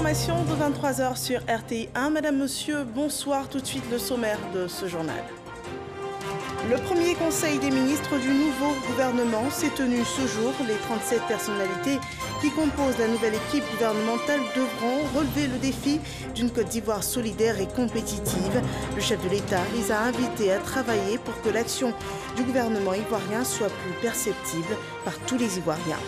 l'information de 23 h sur RTI1. Madame, Monsieur, bonsoir. Tout de suite le sommaire de ce journal. Le premier conseil des ministres du nouveau gouvernement s'est tenu ce jour. Les 37 personnalités qui composent la nouvelle équipe gouvernementale devront relever le défi d'une Côte d'Ivoire solidaire et compétitive. Le chef de l'État les a invités à travailler pour que l'action du gouvernement ivoirien soit plus perceptible par tous les Ivoiriens.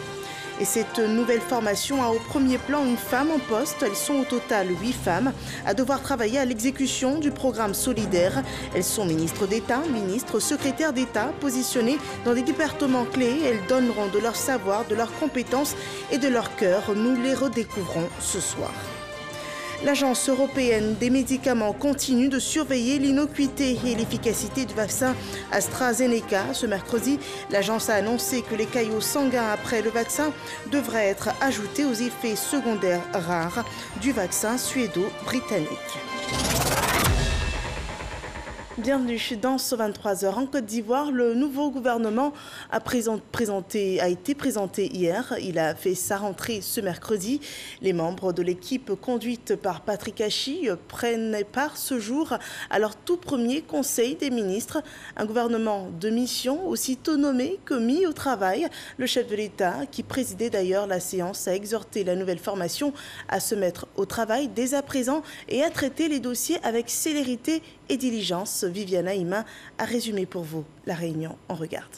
Et cette nouvelle formation a au premier plan une femme en poste. Elles sont au total 8 femmes à devoir travailler à l'exécution du programme solidaire. Elles sont ministres d'État, ministres, secrétaires d'État, positionnées dans des départements clés. Elles donneront de leur savoir, de leurs compétences et de leur cœur. Nous les redécouvrons ce soir. L'Agence européenne des médicaments continue de surveiller l'innocuité et l'efficacité du vaccin AstraZeneca. Ce mercredi, l'agence a annoncé que les caillots sanguins après le vaccin devraient être ajoutés aux effets secondaires rares du vaccin suédo-britannique. Bienvenue dans ce 23 h en Côte d'Ivoire. Le nouveau gouvernement a été présenté hier. Il a fait sa rentrée ce mercredi. Les membres de l'équipe conduite par Patrick Achi prennent part ce jour à leur tout premier conseil des ministres. Un gouvernement de mission aussitôt nommé que mis au travail. Le chef de l'État, qui présidait d'ailleurs la séance, a exhorté la nouvelle formation à se mettre au travail dès à présent et à traiter les dossiers avec célérité et diligence. Viviane Haïma a résumé pour vous la réunion. On regarde.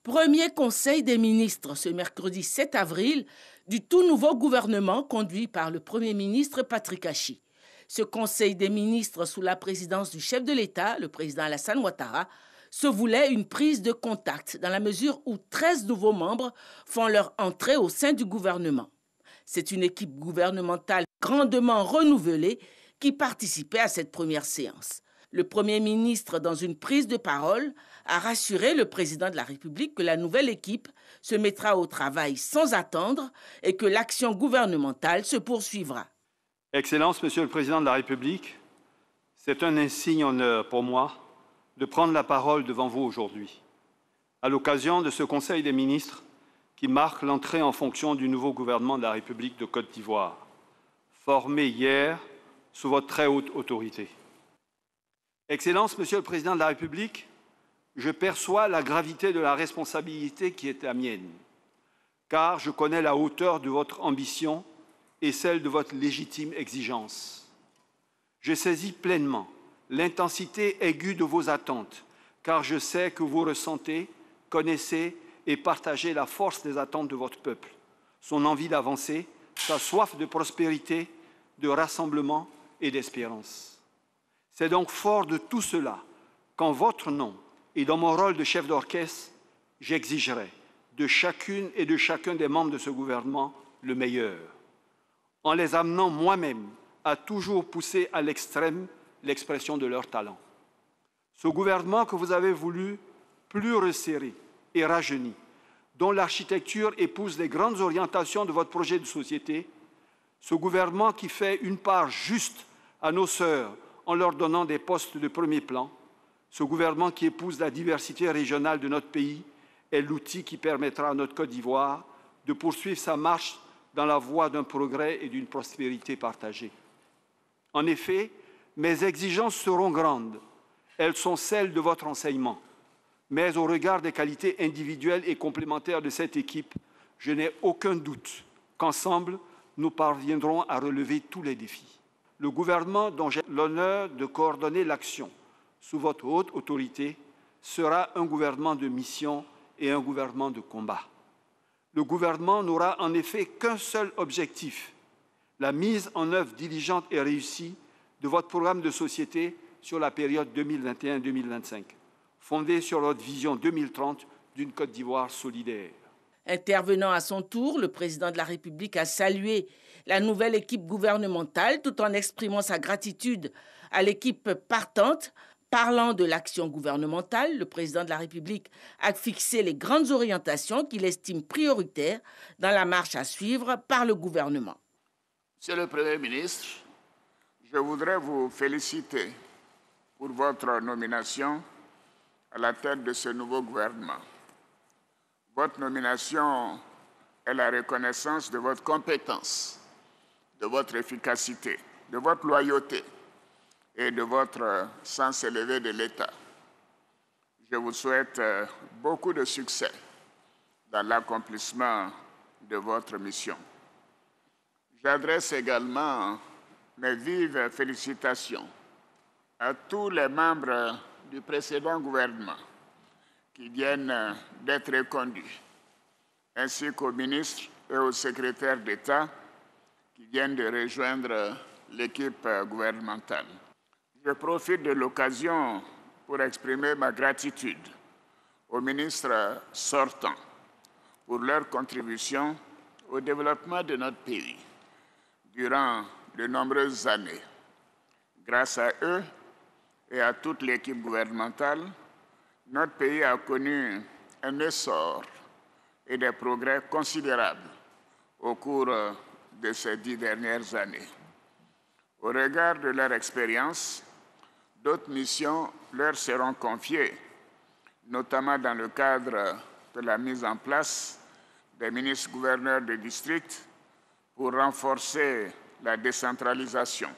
Premier conseil des ministres ce mercredi 7 avril du tout nouveau gouvernement conduit par le Premier ministre Patrick Achi. Ce conseil des ministres sous la présidence du chef de l'État, le président Alassane Ouattara, se voulait une prise de contact dans la mesure où 13 nouveaux membres font leur entrée au sein du gouvernement. C'est une équipe gouvernementale grandement renouvelée qui participait à cette première séance. Le Premier ministre, dans une prise de parole, a rassuré le président de la République que la nouvelle équipe se mettra au travail sans attendre et que l'action gouvernementale se poursuivra. Excellence, Monsieur le Président de la République, c'est un insigne honneur pour moi de prendre la parole devant vous aujourd'hui, à l'occasion de ce Conseil des ministres qui marque l'entrée en fonction du nouveau gouvernement de la République de Côte d'Ivoire, formé hier sous votre très haute autorité. Excellence, Monsieur le Président de la République, je perçois la gravité de la responsabilité qui est la mienne, car je connais la hauteur de votre ambition et celle de votre légitime exigence. Je saisis pleinement l'intensité aiguë de vos attentes, car je sais que vous ressentez, connaissez et partagez la force des attentes de votre peuple, son envie d'avancer, sa soif de prospérité, de rassemblement et d'espérance. C'est donc fort de tout cela qu'en votre nom et dans mon rôle de chef d'orchestre, j'exigerai de chacune et de chacun des membres de ce gouvernement le meilleur, en les amenant moi-même à toujours pousser à l'extrême l'expression de leur talent. Ce gouvernement que vous avez voulu plus resserré et rajeuni, dont l'architecture épouse les grandes orientations de votre projet de société, ce gouvernement qui fait une part juste à nos sœurs en leur donnant des postes de premier plan, ce gouvernement qui épouse la diversité régionale de notre pays est l'outil qui permettra à notre Côte d'Ivoire de poursuivre sa marche dans la voie d'un progrès et d'une prospérité partagée. En effet, mes exigences seront grandes. Elles sont celles de votre enseignement. Mais au regard des qualités individuelles et complémentaires de cette équipe, je n'ai aucun doute qu'ensemble, nous parviendrons à relever tous les défis. Le gouvernement dont j'ai l'honneur de coordonner l'action sous votre haute autorité sera un gouvernement de mission et un gouvernement de combat. Le gouvernement n'aura en effet qu'un seul objectif, la mise en œuvre diligente et réussie de votre programme de société sur la période 2021-2025, fondé sur votre vision 2030 d'une Côte d'Ivoire solidaire. Intervenant à son tour, le président de la République a salué la nouvelle équipe gouvernementale tout en exprimant sa gratitude à l'équipe partante. Parlant de l'action gouvernementale, le président de la République a fixé les grandes orientations qu'il estime prioritaires dans la marche à suivre par le gouvernement. Monsieur le Premier ministre, je voudrais vous féliciter pour votre nomination à la tête de ce nouveau gouvernement. Votre nomination est la reconnaissance de votre compétence de votre efficacité, de votre loyauté et de votre sens élevé de l'État. Je vous souhaite beaucoup de succès dans l'accomplissement de votre mission. J'adresse également mes vives félicitations à tous les membres du précédent gouvernement qui viennent d'être reconduits, ainsi qu'aux ministres et aux secrétaires d'État qui viennent de rejoindre l'équipe gouvernementale. Je profite de l'occasion pour exprimer ma gratitude aux ministres sortants pour leur contribution au développement de notre pays durant de nombreuses années. Grâce à eux et à toute l'équipe gouvernementale, notre pays a connu un essor et des progrès considérables au cours de ces 10 dernières années. Au regard de leur expérience, d'autres missions leur seront confiées, notamment dans le cadre de la mise en place des ministres-gouverneurs de district pour renforcer la décentralisation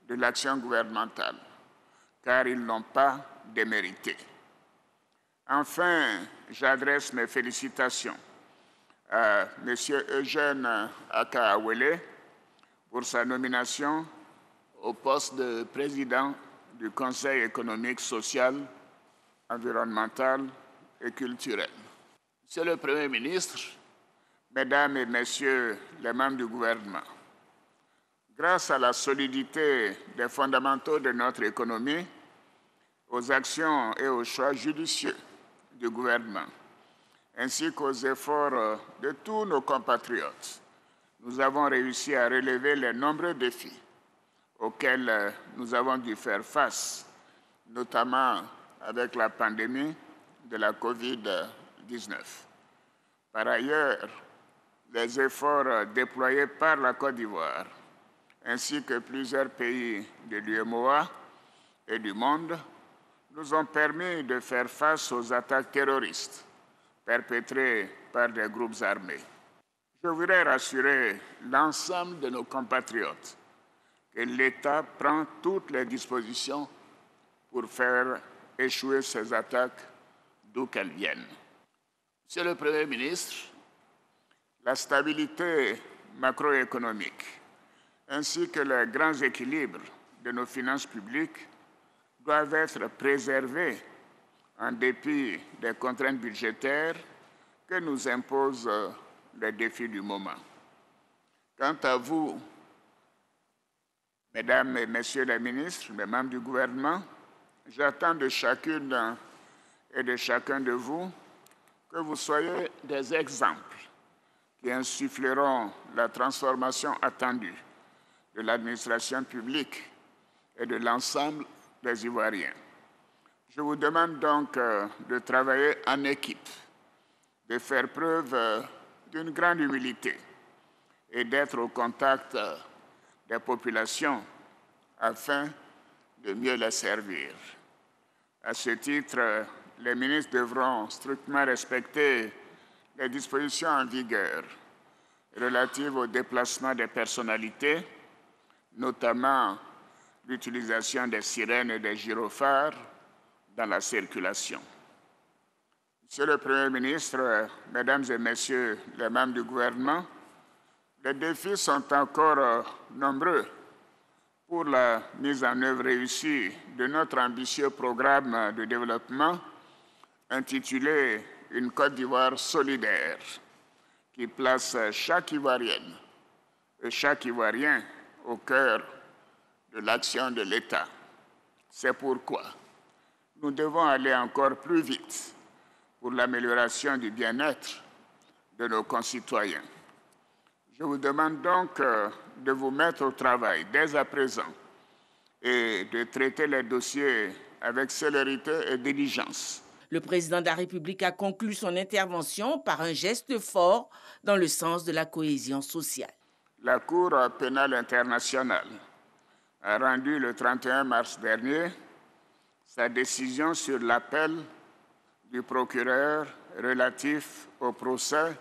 de l'action gouvernementale, car ils n'ont pas démérité. Enfin, j'adresse mes félicitations à M. Eugène Akaawele pour sa nomination au poste de président du Conseil économique, social, environnemental et culturel. Monsieur le Premier ministre, Mesdames et Messieurs les membres du gouvernement, grâce à la solidité des fondamentaux de notre économie, aux actions et aux choix judicieux du gouvernement, ainsi qu'aux efforts de tous nos compatriotes, nous avons réussi à relever les nombreux défis auxquels nous avons dû faire face, notamment avec la pandémie de la COVID-19. Par ailleurs, les efforts déployés par la Côte d'Ivoire, ainsi que plusieurs pays de l'UEMOA et du monde, nous ont permis de faire face aux attaques terroristes perpétrées par des groupes armés. Je voudrais rassurer l'ensemble de nos compatriotes que l'État prend toutes les dispositions pour faire échouer ces attaques d'où qu'elles viennent. Monsieur le Premier ministre, la stabilité macroéconomique ainsi que les grands équilibres de nos finances publiques doivent être préservés en dépit des contraintes budgétaires que nous imposent les défis du moment. Quant à vous, Mesdames et Messieurs les ministres, les membres du gouvernement, j'attends de chacune et de chacun de vous que vous soyez des exemples qui insuffleront la transformation attendue de l'administration publique et de l'ensemble des Ivoiriens. Je vous demande donc de travailler en équipe, de faire preuve d'une grande humilité et d'être au contact des populations afin de mieux les servir. À ce titre, les ministres devront strictement respecter les dispositions en vigueur relatives au déplacement des personnalités, notamment l'utilisation des sirènes et des gyrophares dans la circulation. Monsieur le Premier ministre, Mesdames et Messieurs les membres du gouvernement, les défis sont encore nombreux pour la mise en œuvre réussie de notre ambitieux programme de développement intitulé « Une Côte d'Ivoire solidaire » qui place chaque Ivoirienne et chaque Ivoirien au cœur de l'action de l'État. C'est pourquoi nous devons aller encore plus vite pour l'amélioration du bien-être de nos concitoyens. Je vous demande donc de vous mettre au travail dès à présent et de traiter les dossiers avec célérité et diligence. Le président de la République a conclu son intervention par un geste fort dans le sens de la cohésion sociale. La Cour pénale internationale a rendu le 31 mars dernier sa décision sur l'appel du procureur relatif au procès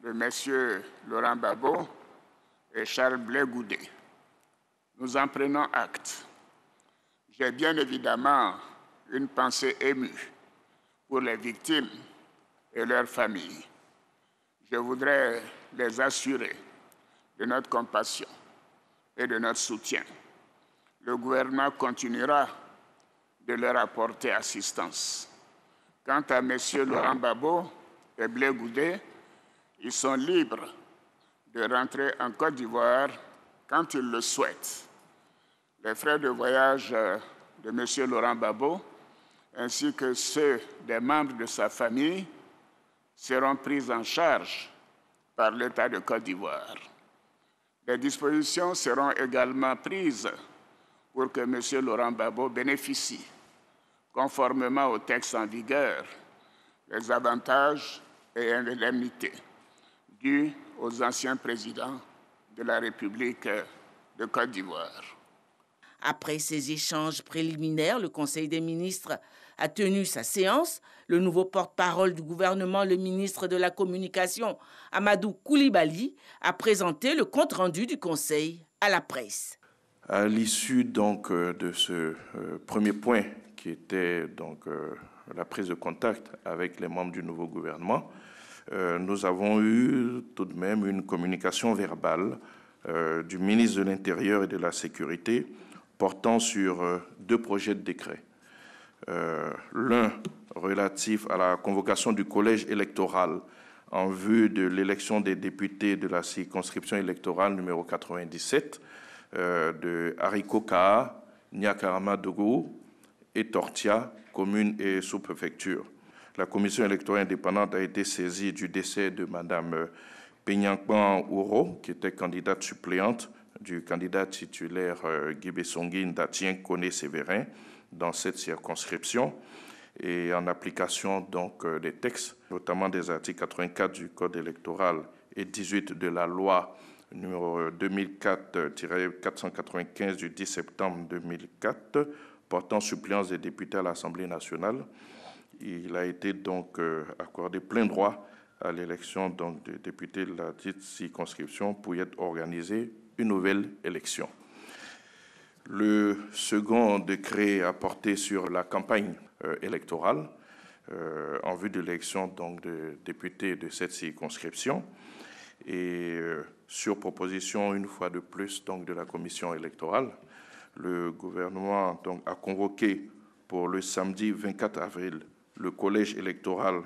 de M. Laurent Gbagbo et et Charles Blé Goudé. Nous en prenons acte. J'ai bien évidemment une pensée émue pour les victimes et leurs familles. Je voudrais les assurer de notre compassion et de notre soutien. Le gouvernement continuera de leur apporter assistance. Quant à M. Laurent Gbagbo et Blé Goudé, ils sont libres de rentrer en Côte d'Ivoire quand ils le souhaitent. Les frais de voyage de M. Laurent Gbagbo ainsi que ceux des membres de sa famille seront pris en charge par l'État de Côte d'Ivoire. Des dispositions seront également prises pour que M. Laurent Gbagbo bénéficie, conformément au texte en vigueur, des avantages et indemnités dus aux anciens présidents de la République de Côte d'Ivoire. Après ces échanges préliminaires, le Conseil des ministres a tenu sa séance. Le nouveau porte-parole du gouvernement, le ministre de la Communication, Amadou Koulibaly, a présenté le compte-rendu du Conseil à la presse. À l'issue donc de ce premier point qui était donc la prise de contact avec les membres du nouveau gouvernement, nous avons eu tout de même une communication verbale du ministre de l'Intérieur et de la Sécurité portant sur deux projets de décret. L'un relatif à la convocation du collège électoral en vue de l'élection des députés de la circonscription électorale numéro 97 de Hariko-Kaa, Niakarama-Dogo et Tortia, commune et sous-préfecture. La commission électorale indépendante a été saisie du décès de Mme Penyangban Ouro, qui était candidate suppléante du candidat titulaire Guibé Songine Datien Koné-Sévérin dans cette circonscription, et en application donc des textes, notamment des articles 84 du Code électoral et 18 de la loi numéro 2004-495 du 10 septembre 2004 portant suppléance des députés à l'Assemblée nationale. Il a été donc accordé plein droit à l'élection donc des députés de la dite circonscription pour y être organisée une nouvelle élection. Le second décret a porté sur la campagne électorale en vue de l'élection donc de députés de cette circonscription et sur proposition une fois de plus donc de la commission électorale, le gouvernement donc a convoqué pour le samedi 24 avril le collège électoral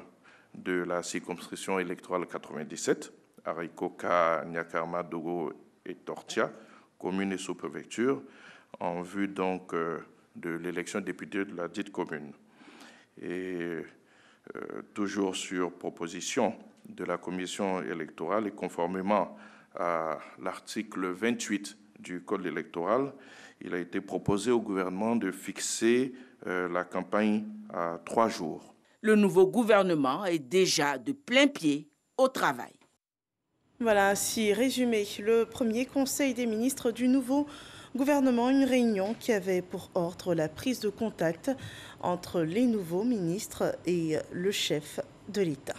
de la circonscription électorale 97, Hariko-Kaa, Niakarama-Dogo et Tortia, commune et sous-préfecture, en vue donc de l'élection de députés de la dite commune. Et toujours sur proposition de la commission électorale et conformément à l'article 28 du Code électoral, il a été proposé au gouvernement de fixer la campagne à 3 jours. Le nouveau gouvernement est déjà de plein pied au travail. Voilà, ainsi résumé le premier conseil des ministres du nouveau gouvernement, une réunion qui avait pour ordre la prise de contact entre les nouveaux ministres et le chef de l'État.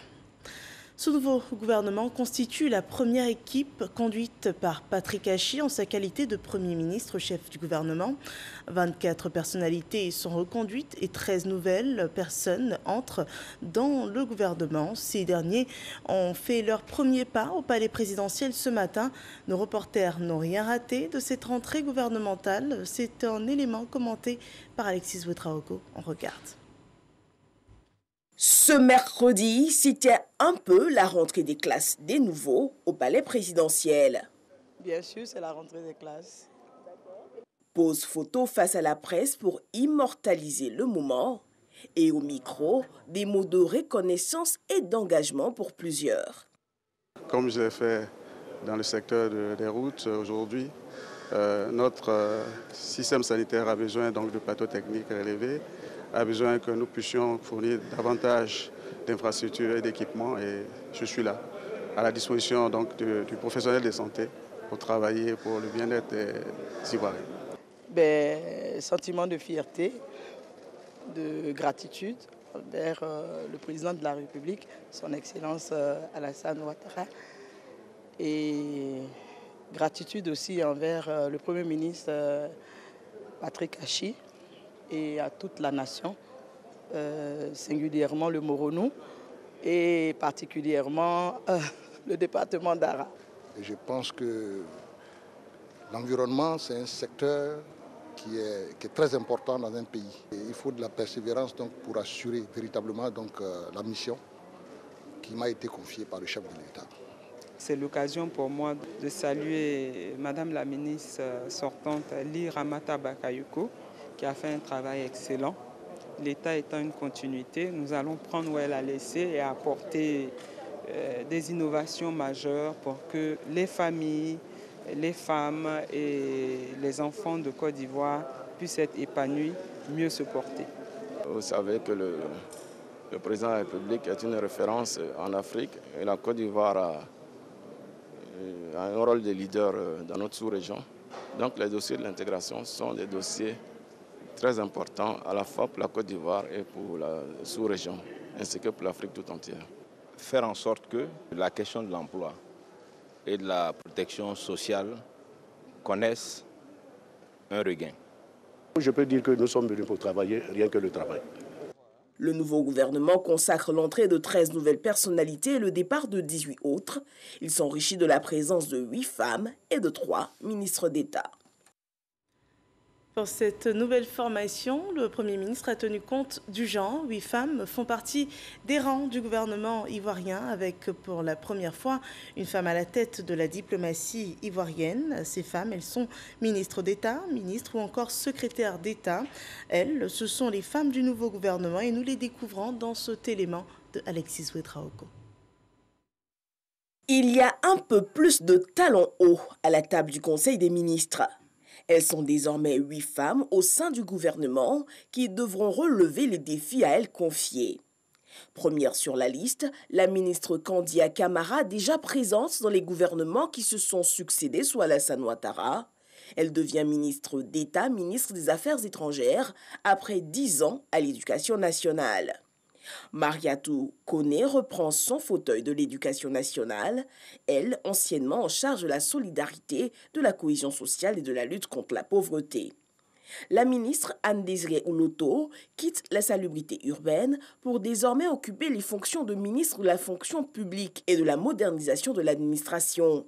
Ce nouveau gouvernement constitue la première équipe conduite par Patrick Achi en sa qualité de Premier ministre, chef du gouvernement. 24 personnalités sont reconduites et 13 nouvelles personnes entrent dans le gouvernement. Ces derniers ont fait leur premier pas au palais présidentiel ce matin. Nos reporters n'ont rien raté de cette rentrée gouvernementale. C'est un élément commenté par Alexis Ouedraogo. On regarde. Ce mercredi, c'était un peu la rentrée des classes des nouveaux au palais présidentiel. Bien sûr, c'est la rentrée des classes. Pose photo face à la presse pour immortaliser le moment. Et au micro, des mots de reconnaissance et d'engagement pour plusieurs. Comme je l'ai fait dans le secteur des routes aujourd'hui, notre système sanitaire a besoin donc de plateaux techniques élevés, a besoin que nous puissions fournir davantage d'infrastructures et d'équipements, et je suis là, à la disposition donc du professionnel de santé pour travailler pour le bien-être des Ivoiriens. Sentiment de fierté, de gratitude envers le président de la République, son Excellence Alassane Ouattara, et Gratitude aussi envers le Premier ministre Patrick Achi et à toute la nation, singulièrement le Moronou et particulièrement le département d'Ara. Je pense que l'environnement, c'est un secteur qui est très important dans un pays. Et il faut de la persévérance donc, pour assurer véritablement la mission qui m'a été confiée par le chef de l'État. C'est l'occasion pour moi de saluer Madame la ministre sortante Ly Ramata Bakayoko, qui a fait un travail excellent. L'État étant une continuité, nous allons prendre où elle a laissé et apporter des innovations majeures pour que les familles, les femmes et les enfants de Côte d'Ivoire puissent être épanouis, mieux se porter. Vous savez que le président de la République est une référence en Afrique et la Côte d'Ivoire a un rôle de leader dans notre sous-région. Donc les dossiers de l'intégration sont des dossiers très importants à la fois pour la Côte d'Ivoire et pour la sous-région, ainsi que pour l'Afrique tout entière. Faire en sorte que la question de l'emploi et de la protection sociale connaissent un regain. Je peux dire que nous sommes venus pour travailler, rien que le travail. Le nouveau gouvernement consacre l'entrée de 13 nouvelles personnalités et le départ de 18 autres. Il s'enrichit de la présence de 8 femmes et de 3 ministres d'État. Pour cette nouvelle formation, le Premier ministre a tenu compte du genre. 8 femmes font partie des rangs du gouvernement ivoirien, avec pour la première fois une femme à la tête de la diplomatie ivoirienne. Ces femmes, elles sont ministres d'État, ministres ou encore secrétaires d'État. Elles, ce sont les femmes du nouveau gouvernement et nous les découvrons dans cet élément de Alexis Ouedraogo. Il y a un peu plus de talons hauts à la table du Conseil des ministres. Elles sont désormais 8 femmes au sein du gouvernement qui devront relever les défis à elles confiés. Première sur la liste, la ministre Kandia Camara, déjà présente dans les gouvernements qui se sont succédés sous Alassane Ouattara. Elle devient ministre d'État, ministre des Affaires étrangères, après 10 ans à l'Éducation nationale. Mariatou Koné reprend son fauteuil de l'Éducation nationale, elle, anciennement en charge de la solidarité, de la cohésion sociale et de la lutte contre la pauvreté. La ministre Anne-Désirée Ouloto quitte la salubrité urbaine pour désormais occuper les fonctions de ministre de la fonction publique et de la modernisation de l'administration.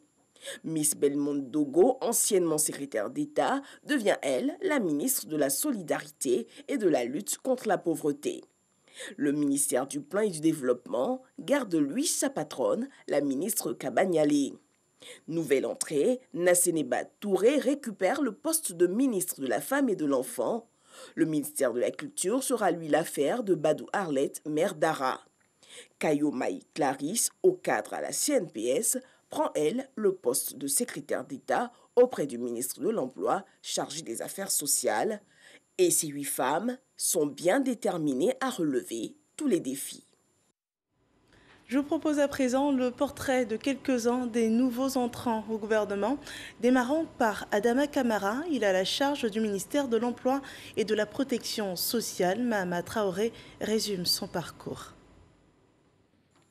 Miss Belmonde Dogo, anciennement secrétaire d'État, devient, elle, la ministre de la solidarité et de la lutte contre la pauvreté. Le ministère du Plan et du Développement garde lui sa patronne, la ministre Kabanyale. Nouvelle entrée, Nasseneba Touré récupère le poste de ministre de la Femme et de l'Enfant. Le ministère de la Culture sera lui l'affaire de Badou Arlette, maire d'Ara. Kayo Maï Clarisse, au cadre à la CNPS, prend, elle, le poste de secrétaire d'État auprès du ministre de l'Emploi chargé des Affaires sociales. Et ces 8 femmes sont bien déterminées à relever tous les défis. Je vous propose à présent le portrait de quelques-uns des nouveaux entrants au gouvernement, démarrant par Adama Camara. Il a la charge du ministère de l'Emploi et de la Protection sociale. Mahama Traoré résume son parcours.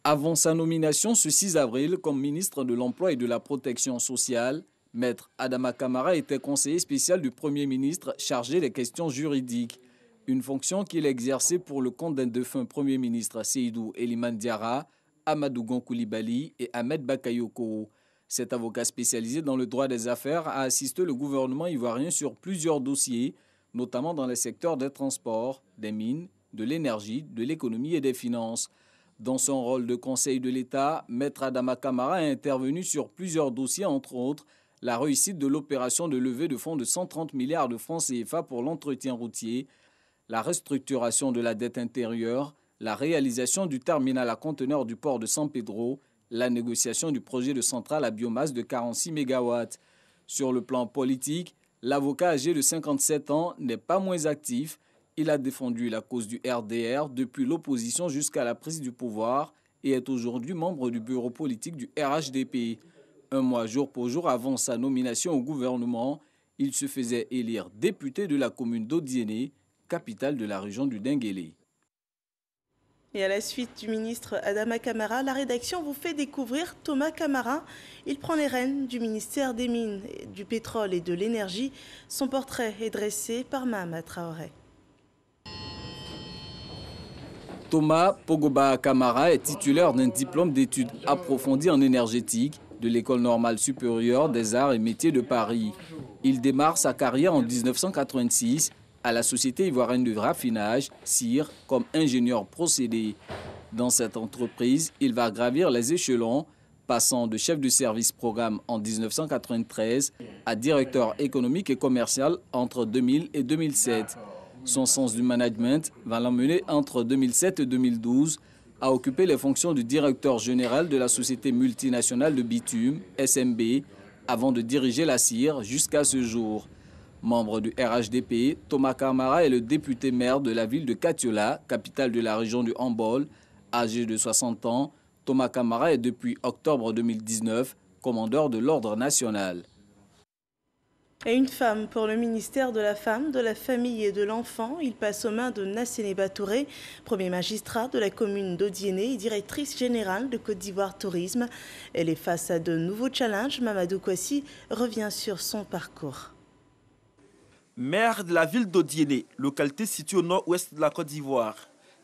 Avant sa nomination ce 6 avril comme ministre de l'Emploi et de la Protection sociale, Maître Adama Camara était conseiller spécial du Premier ministre chargé des questions juridiques, une fonction qu'il exerçait pour le compte d'un défunt Premier ministre Seydou Eliman Diarra, Amadou Gon Coulibaly et Ahmed Bakayoko. Cet avocat spécialisé dans le droit des affaires a assisté le gouvernement ivoirien sur plusieurs dossiers, notamment dans les secteurs des transports, des mines, de l'énergie, de l'économie et des finances. Dans son rôle de conseil de l'État, Maître Adama Camara a intervenu sur plusieurs dossiers, entre autres la réussite de l'opération de levée de fonds de 130 milliards de francs CFA pour l'entretien routier, la restructuration de la dette intérieure, la réalisation du terminal à conteneurs du port de San Pedro, la négociation du projet de centrale à biomasse de 46 MW. Sur le plan politique, l'avocat âgé de 57 ans n'est pas moins actif. Il a défendu la cause du RDR depuis l'opposition jusqu'à la prise du pouvoir et est aujourd'hui membre du bureau politique du RHDP. Un mois jour pour jour avant sa nomination au gouvernement, il se faisait élire député de la commune d'Odiéné, capitale de la région du Denguélé. Et à la suite du ministre Adama Kamara, la rédaction vous fait découvrir Thomas Kamara. Il prend les rênes du ministère des Mines, du Pétrole et de l'Énergie. Son portrait est dressé par Mahama Traoré. Thomas Pogoba Kamara est titulaire d'un diplôme d'études approfondies en énergétique de l'École normale supérieure des arts et métiers de Paris. Il démarre sa carrière en 1986 à la société ivoirienne de raffinage, CIR, comme ingénieur procédé. Dans cette entreprise, il va gravir les échelons, passant de chef de service programme en 1993 à directeur économique et commercial entre 2000 et 2007. Son sens du management va l'emmener entre 2007 et 2012 à occuper les fonctions de directeur général de la société multinationale de bitume, SMB, avant de diriger la CIR jusqu'à ce jour. Membre du RHDP, Thomas Kamara est le député maire de la ville de Katiola, capitale de la région du Hambol. Âgé de 60 ans, Thomas Kamara est depuis octobre 2019 commandeur de l'Ordre national. Et une femme pour le ministère de la Femme, de la Famille et de l'Enfant. Il passe aux mains de Nasséné Touré, premier magistrat de la commune d'Odiéné et directrice générale de Côte d'Ivoire Tourisme. Elle est face à de nouveaux challenges. Mamadou Kwasi revient sur son parcours. Maire de la ville d'Odiéné, localité située au nord-ouest de la Côte d'Ivoire,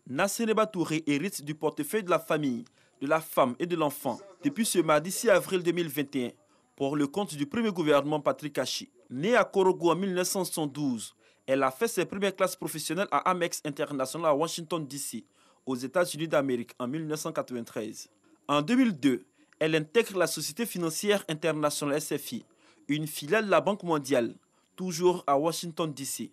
Nasséné Touré hérite du portefeuille de la famille, de la femme et de l'enfant depuis ce mardi 6 avril 2021 pour le compte du premier gouvernement Patrick Achi. Née à Korogo en 1972, elle a fait ses premières classes professionnelles à Amex International à Washington DC, aux États-Unis d'Amérique en 1993. En 2002, elle intègre la Société financière internationale SFI, une filiale de la Banque mondiale, toujours à Washington DC.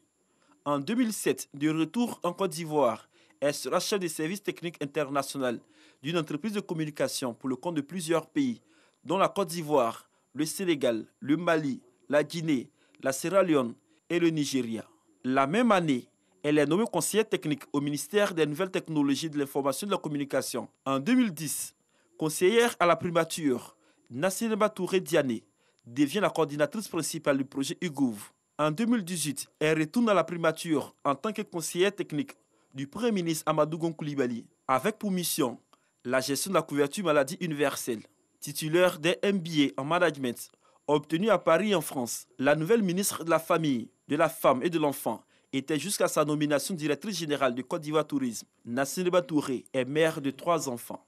En 2007, de retour en Côte d'Ivoire, elle sera chef de service technique international d'une entreprise de communication pour le compte de plusieurs pays, dont la Côte d'Ivoire, le Sénégal, le Mali, la Guinée, la Sierra Leone et le Nigeria. La même année, elle est nommée conseillère technique au ministère des Nouvelles Technologies de l'Information et de la Communication. En 2010, conseillère à la primature, Nasséné Touré Diané devient la coordinatrice principale du projet UGOV. En 2018, elle retourne à la primature en tant que conseillère technique du Premier ministre Amadou Gon Coulibaly, avec pour mission la gestion de la couverture maladie universelle. Titulaire d'un MBA en management obtenu à Paris en France, la nouvelle ministre de la Famille, de la Femme et de l'Enfant était jusqu'à sa nomination directrice générale de Côte d'Ivoire Tourisme. Nasséné Touré est mère de 3 enfants.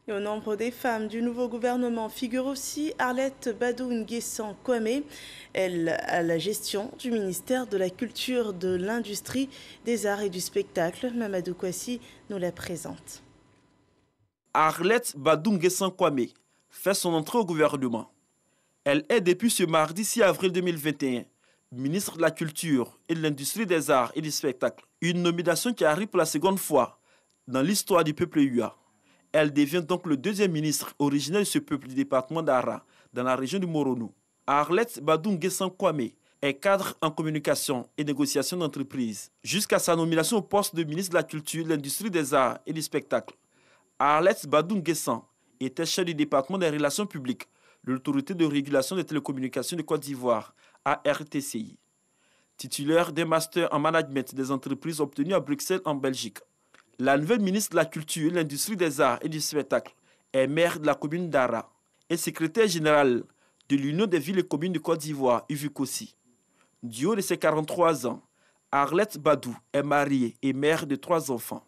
Et au nombre des femmes du nouveau gouvernement figure aussi Arlette Badou Nguessan Kwame. Elle a la gestion du ministère de la Culture, de l'Industrie, des Arts et du Spectacle. Mamadou Kwasi nous la présente. Arlette Badou Nguessan Kwame fait son entrée au gouvernement. Elle est depuis ce mardi 6 avril 2021 ministre de la Culture et de l'Industrie des Arts et du Spectacle. Une nomination qui arrive pour la seconde fois dans l'histoire du peuple Yua. Elle devient donc le deuxième ministre originaire de ce peuple du département d'Ara, dans la région du Moronou. Arlette Badou Nguessan Kwame est cadre en communication et négociation d'entreprise. Jusqu'à sa nomination au poste de ministre de la Culture, de l'Industrie des Arts et du Spectacle, Arlette Badou Nguessan était chef du département des relations publiques de l'autorité de régulation des télécommunications de Côte d'Ivoire, ARTCI. Titulaire d'un master en management des entreprises obtenu à Bruxelles en Belgique. La nouvelle ministre de la Culture, de l'Industrie des Arts et du Spectacle est maire de la commune d'Ara et secrétaire générale de l'Union des villes et communes de Côte d'Ivoire, UVCOSI. Du haut de ses 43 ans, Arlette Badou est mariée et mère de 3 enfants.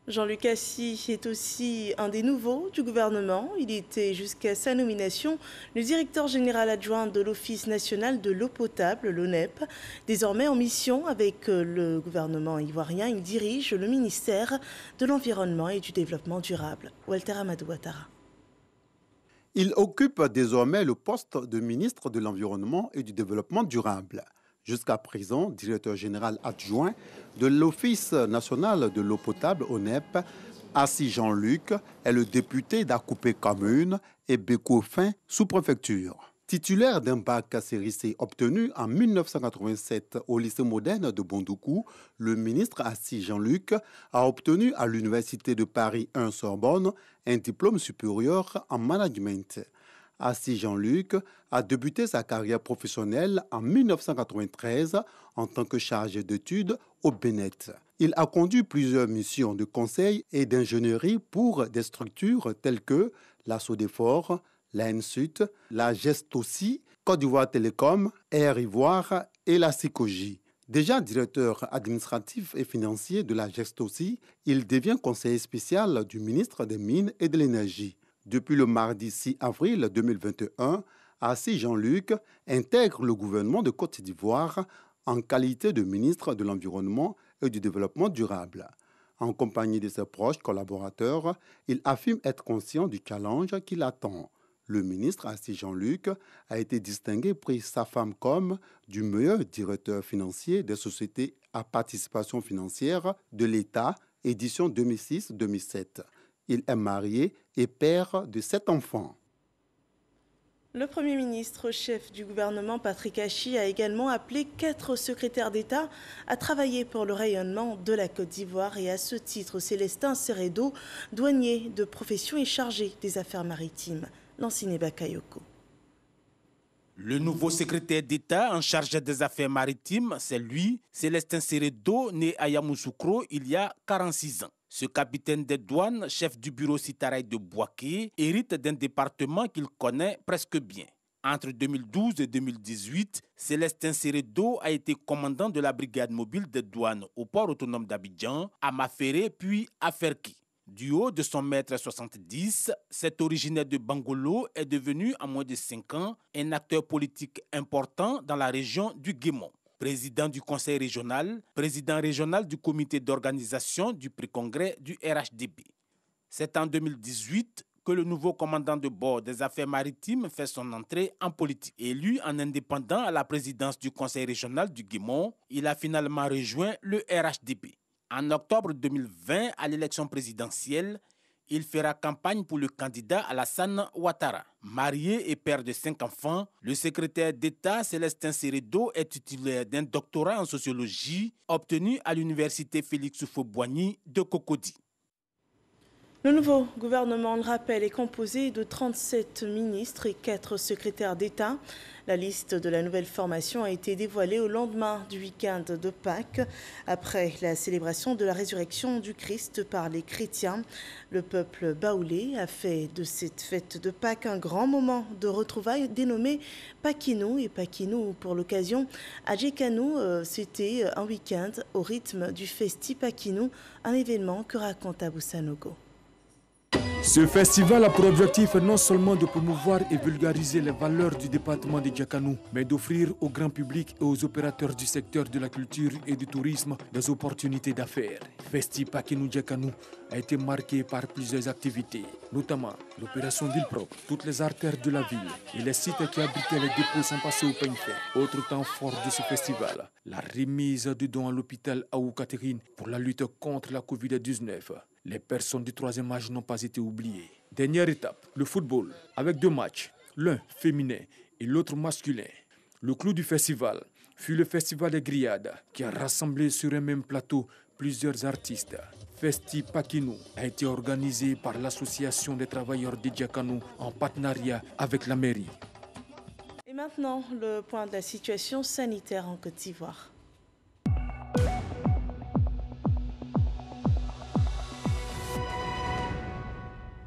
Jean-Luc Assis est aussi un des nouveaux du gouvernement. Il était jusqu'à sa nomination le directeur général adjoint de l'Office national de l'eau potable, l'ONEP. Désormais en mission avec le gouvernement ivoirien, il dirige le ministère de l'Environnement et du Développement durable. Walter Amadou Ouattara. Il occupe désormais le poste de ministre de l'Environnement et du Développement durable. Jusqu'à présent, directeur général adjoint de l'Office national de l'eau potable, ONEP, Assis Jean-Luc est le député d'Akoupé commune et Bécofin sous-préfecture. Titulaire d'un bac série C obtenu en 1987 au lycée moderne de Bondoukou, le ministre Assis Jean-Luc a obtenu à l'Université de Paris 1 Sorbonne un diplôme supérieur en management. Assis Jean-Luc a débuté sa carrière professionnelle en 1993 en tant que chargé d'études au Bénet. Il a conduit plusieurs missions de conseil et d'ingénierie pour des structures telles que la Sodefort, la NSUT, la Gestosi, Côte d'Ivoire Télécom, Air Ivoire et la Sicogi. Déjà directeur administratif et financier de la Gestosi, il devient conseiller spécial du ministre des Mines et de l'Énergie. Depuis le mardi 6 avril 2021, Assis Jean-Luc intègre le gouvernement de Côte d'Ivoire en qualité de ministre de l'Environnement et du Développement durable. En compagnie de ses proches collaborateurs, il affirme être conscient du challenge qui l'attend. Le ministre Assis Jean-Luc a été distingué prix SAFAMCOM du meilleur directeur financier des sociétés à participation financière de l'État, édition 2006-2007. Il est marié et père de 7 enfants. Le Premier ministre, chef du gouvernement Patrick Achi, a également appelé 4 secrétaires d'État à travailler pour le rayonnement de la Côte d'Ivoire et à ce titre, Célestin Seredo, douanier de profession et chargé des affaires maritimes. Lanciné Bakayoko. Le nouveau secrétaire d'État en charge des affaires maritimes, c'est lui, Célestin Seredo, né à Yamoussoukro il y a 46 ans. Ce capitaine des douanes, chef du bureau Citaraï de Bouaké, hérite d'un département qu'il connaît presque bien. Entre 2012 et 2018, Célestin Seredo a été commandant de la brigade mobile des douanes au port autonome d'Abidjan, à Maféré puis à Ferki. Du haut de son mètre 70, cet originaire de Bangolo est devenu, en moins de 5 ans, un acteur politique important dans la région du Guémon. Président du conseil régional, président régional du comité d'organisation du pré-congrès du RHDB. C'est en 2018 que le nouveau commandant de bord des affaires maritimes fait son entrée en politique. Élu en indépendant à la présidence du conseil régional du Guémon, il a finalement rejoint le RHDB. En octobre 2020, à l'élection présidentielle, il fera campagne pour le candidat Alassane Ouattara. Marié et père de 5 enfants, le secrétaire d'État Célestin Seredo est titulaire d'un doctorat en sociologie obtenu à l'université Félix Houphouët-Boigny de Cocody. Le nouveau gouvernement, on le rappelle, est composé de 37 ministres et 4 secrétaires d'État. La liste de la nouvelle formation a été dévoilée au lendemain du week-end de Pâques. Après la célébration de la résurrection du Christ par les chrétiens, le peuple baoulé a fait de cette fête de Pâques un grand moment de retrouvailles dénommé Pakinou. Et Pakinou, pour l'occasion, à Djekanou, c'était un week-end au rythme du Festi Pakinou, un événement que raconte Abou Sanogo. Ce festival a pour objectif non seulement de promouvoir et vulgariser les valeurs du département de Djekanou, mais d'offrir au grand public et aux opérateurs du secteur de la culture et du tourisme des opportunités d'affaires. Festi Pakinou Djekanou a été marqué par plusieurs activités, notamment l'opération d'île propre. Toutes les artères de la ville et les sites qui abritaient les dépôts sont passés au peigne fer. Autre temps fort de ce festival, la remise de dons à l'hôpital Aou Catherine pour la lutte contre la Covid-19. Les personnes du 3e âge n'ont pas été oubliées. Dernière étape, le football, avec 2 matchs, l'un féminin et l'autre masculin. Le clou du festival fut le festival des grillades, qui a rassemblé sur un même plateau plusieurs artistes. Festi Pakinou a été organisé par l'Association des travailleurs de Djekanou en partenariat avec la mairie. Et maintenant, le point de la situation sanitaire en Côte d'Ivoire.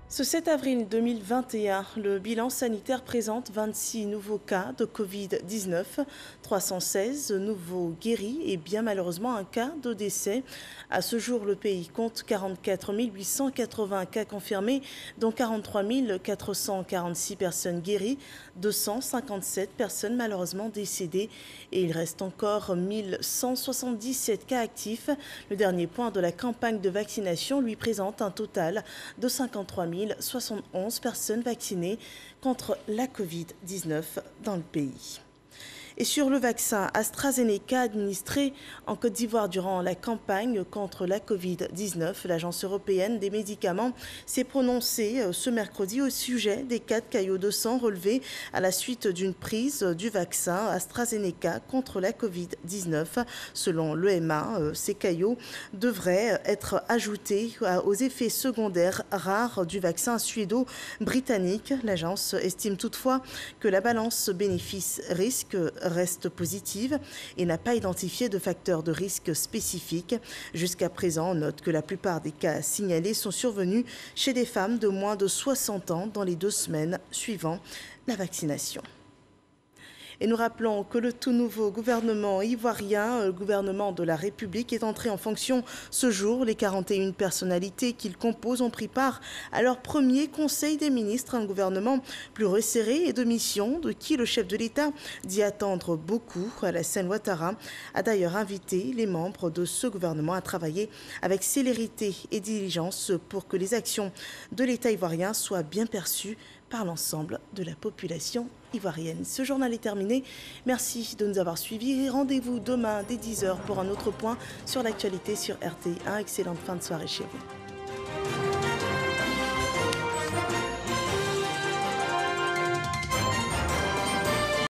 Ce 7 avril 2021, le bilan sanitaire présente 26 nouveaux cas de Covid-19, 316 nouveaux guéris et bien malheureusement un cas de décès. À ce jour, le pays compte 44 880 cas confirmés, dont 43 446 personnes guéries, 257 personnes malheureusement décédées et il reste encore 1177 cas actifs. Le dernier point de la campagne de vaccination lui présente un total de 53 071 personnes vaccinées contre la Covid-19 dans le pays. Et sur le vaccin AstraZeneca administré en Côte d'Ivoire durant la campagne contre la Covid-19, l'Agence européenne des médicaments s'est prononcée ce mercredi au sujet des 4 caillots de sang relevés à la suite d'une prise du vaccin AstraZeneca contre la Covid-19. Selon l'EMA, ces caillots devraient être ajoutés aux effets secondaires rares du vaccin suédo-britannique. L'agence estime toutefois que la balance bénéfice-risque reste positive et n'a pas identifié de facteurs de risque spécifiques. Jusqu'à présent, on note que la plupart des cas signalés sont survenus chez des femmes de moins de 60 ans dans les 2 semaines suivant la vaccination. Et nous rappelons que le tout nouveau gouvernement ivoirien, le gouvernement de la République, est entré en fonction ce jour. Les 41 personnalités qu'il compose ont pris part à leur premier Conseil des ministres, un gouvernement plus resserré et de mission, de qui le chef de l'État dit attendre beaucoup. Alassane Ouattara a d'ailleurs invité les membres de ce gouvernement à travailler avec célérité et diligence pour que les actions de l'État ivoirien soient bien perçues par l'ensemble de la population ivoirienne. Ce journal est terminé. Merci de nous avoir suivis et rendez-vous demain dès 10h pour un autre point sur l'actualité sur RTI1. Excellente fin de soirée chez vous.